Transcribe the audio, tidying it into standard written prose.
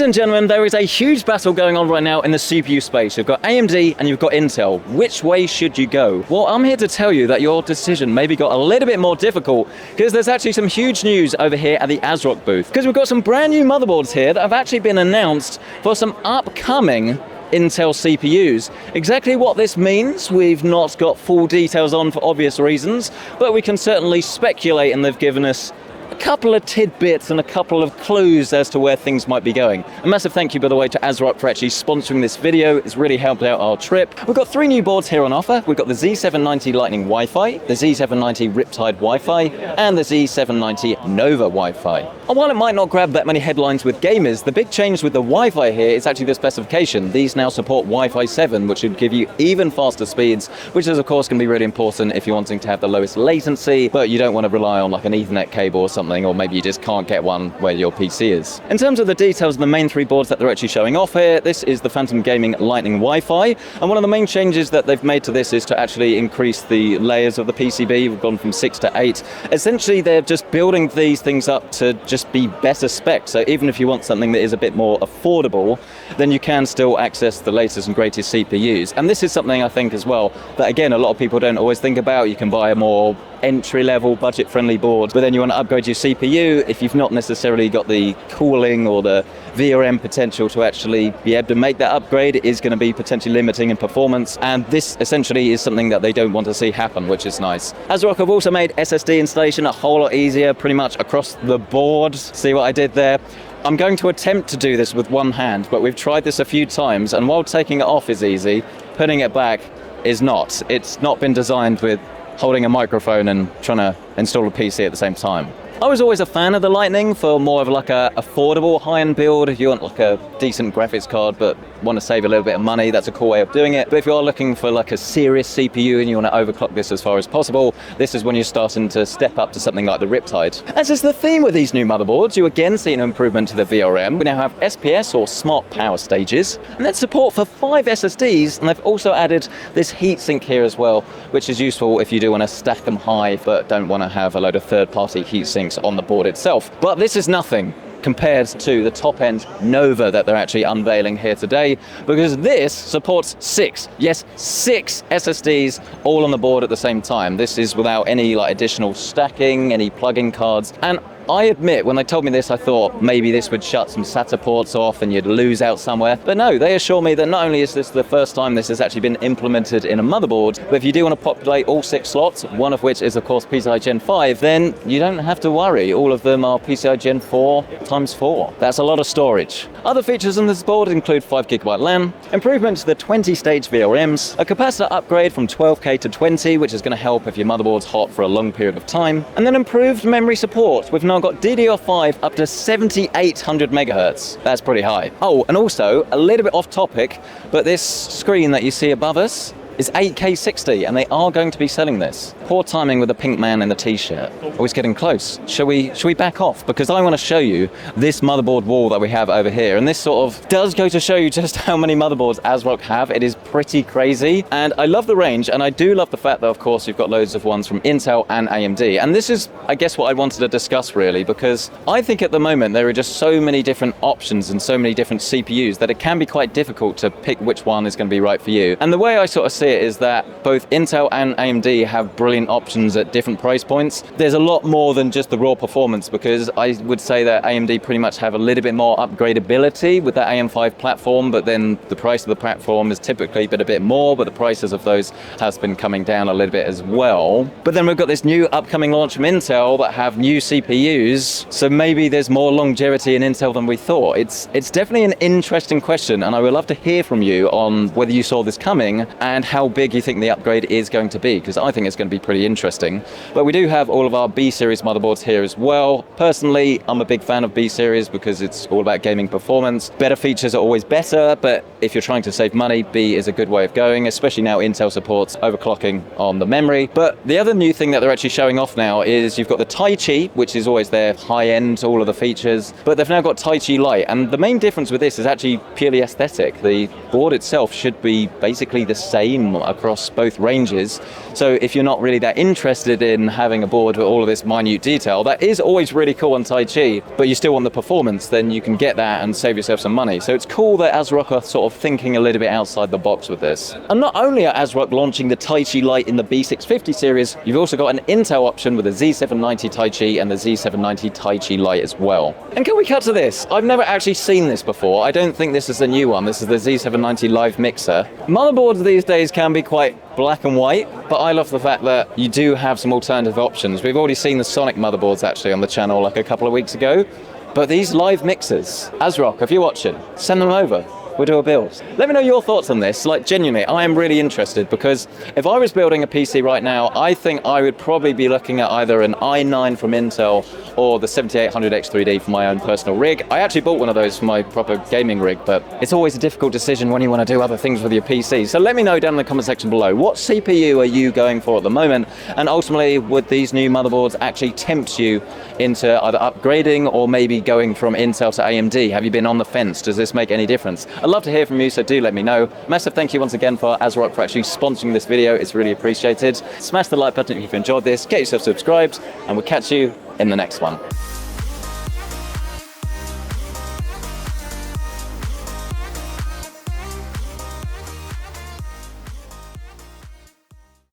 Ladies and gentlemen, there is a huge battle going on right now in the CPU space. You've got AMD and you've got Intel. Which way should you go? Well, I'm here to tell you that your decision maybe got a little bit more difficult because there's actually some huge news over here at the ASRock booth. Because we've got some brand new motherboards here that have actually been announced for some upcoming Intel CPUs. Exactly what this means, we've not got full details on for obvious reasons, but we can certainly speculate, and they've given us a couple of tidbits and a couple of clues as to where things might be going. A massive thank you, by the way, to ASRock for actually sponsoring this video. It's really helped out our trip. We've got 3 new boards here on offer. We've got the Z790 Lightning Wi-Fi, the Z790 Riptide Wi-Fi, and the Z790 Nova Wi-Fi. And while it might not grab that many headlines with gamers, the big change with the Wi-Fi here is actually the specification. These now support Wi-Fi 7, which would give you even faster speeds, which is of course going to be really important if you're wanting to have the lowest latency, but you don't want to rely on like an Ethernet cable or something, or maybe you just can't get one where your PC is. In terms of the details of the main 3 boards that they're actually showing off here, this is the Phantom Gaming Lightning Wi-Fi, and one of the main changes that they've made to this is to actually increase the layers of the PCB. We've gone from 6 to 8. Essentially, they're just building these things up to just be better specs, so even if you want something that is a bit more affordable, then you can still access the latest and greatest CPUs. And this is something I think as well that, again, a lot of people don't always think about. You can buy a more entry-level, budget-friendly board, but then you want to upgrade your CPU. If you've not necessarily got the cooling or the VRM potential to actually be able to make that upgrade, it is going to be potentially limiting in performance, and this essentially is something that they don't want to see happen, which is nice. ASRock have also made SSD installation a whole lot easier, pretty much across the board. See what I did there? I'm going to attempt to do this with one hand, but we've tried this a few times, and while taking it off is easy, putting it back is not. It's not been designed with holding a microphone and trying to install a PC at the same time. I was always a fan of the Lightning for more of like a affordable high-end build. If you want like a decent graphics card but want to save a little bit of money, that's a cool way of doing it. But if you're looking for like a serious CPU and you want to overclock this as far as possible, this is when you're starting to step up to something like the Riptide. As is the theme with these new motherboards, you again see an improvement to the VRM. We now have SPS, or Smart Power Stages, and then support for 5 SSDs, and they've also added this heatsink here as well, which is useful if you do want to stack them high but don't want to have a load of third-party heatsinks on the board itself. But this is nothing compared to the top-end Nova that they're actually unveiling here today, because this supports 6 SSDs all on the board at the same time. This is without any like additional stacking, any plug-in cards, and I admit, when they told me this, I thought maybe this would shut some SATA ports off and you'd lose out somewhere. But no, they assure me that not only is this the first time this has actually been implemented in a motherboard, but if you do want to populate all 6 slots, one of which is of course PCI Gen 5, then you don't have to worry. All of them are PCI Gen 4 times 4. That's a lot of storage. Other features on this board include 5GB LAN, improvement to the 20-stage VRMs, a capacitor upgrade from 12K to 20, which is going to help if your motherboard's hot for a long period of time, and then improved memory support. We've now got DDR5 up to 7800 megahertz. That's pretty high. Oh, and also, a little bit off topic, but this screen that you see above us is 8K 60, and they are going to be selling this. Poor timing with the pink man in the t-shirt. Oh, it's getting close. Shall we back off? Because I want to show you this motherboard wall that we have over here, and this sort of does go to show you just how many motherboards ASRock have. It is pretty crazy, and I love the range, and I do love the fact that, of course, you've got loads of ones from Intel and AMD, and this is, I guess, what I wanted to discuss, really, because I think at the moment there are just so many different options and so many different CPUs that it can be quite difficult to pick which one is going to be right for you. And the way I sort of see it is that both Intel and AMD have brilliant options at different price points. There's a lot more than just the raw performance, because I would say that AMD pretty much have a little bit more upgradability with that AM5 platform, but then the price of the platform has typically been a bit more, but the prices of those has been coming down a little bit as well. But then we've got this new upcoming launch from Intel that have new CPUs, so maybe there's more longevity in Intel than we thought. It's definitely an interesting question, and I would love to hear from you on whether you saw this coming and how big you think the upgrade is going to be, because I think it's going to be pretty interesting. But we do have all of our B-series motherboards here as well. Personally, I'm a big fan of B-series because it's all about gaming performance. Better features are always better, but if you're trying to save money, B is a good way of going, especially now Intel supports overclocking on the memory. But the other new thing that they're actually showing off now is you've got the Tai Chi, which is always their high-end, all of the features, but they've now got Tai Chi Lite. And the main difference with this is actually purely aesthetic. The board itself should be basically the same across both ranges. So if you're not really that interested in having a board with all of this minute detail, that is always really cool on Tai Chi, but you still want the performance, then you can get that and save yourself some money. So it's cool that ASRock are sort of thinking a little bit outside the box with this. And not only are ASRock launching the Tai Chi Lite in the B650 series, you've also got an Intel option with the Z790 Tai Chi and the Z790 Tai Chi Lite as well. And can we cut to this? I've never actually seen this before. I don't think this is a new one. This is the Z790 Live Mixer. Motherboards these days can be quite black and white, but I love the fact that you do have some alternative options. We've already seen the Sonic motherboards actually on the channel like a couple of weeks ago, but these live mixers, ASRock, if you're watching, send them over. We'll do a build. Let me know your thoughts on this. Like, genuinely, I am really interested, because if I was building a PC right now, I think I would probably be looking at either an i9 from Intel or the 7800X3D for my own personal rig. I actually bought one of those for my proper gaming rig, but it's always a difficult decision when you want to do other things with your PC. So let me know down in the comment section below, what CPU are you going for at the moment? And ultimately, would these new motherboards actually tempt you into either upgrading or maybe going from Intel to AMD? Have you been on the fence? Does this make any difference? I'd love to hear from you, so do let me know. Massive thank you once again for ASRock for actually sponsoring this video. It's really appreciated. Smash the like button if you've enjoyed this, get yourself subscribed, and we'll catch you in the next one.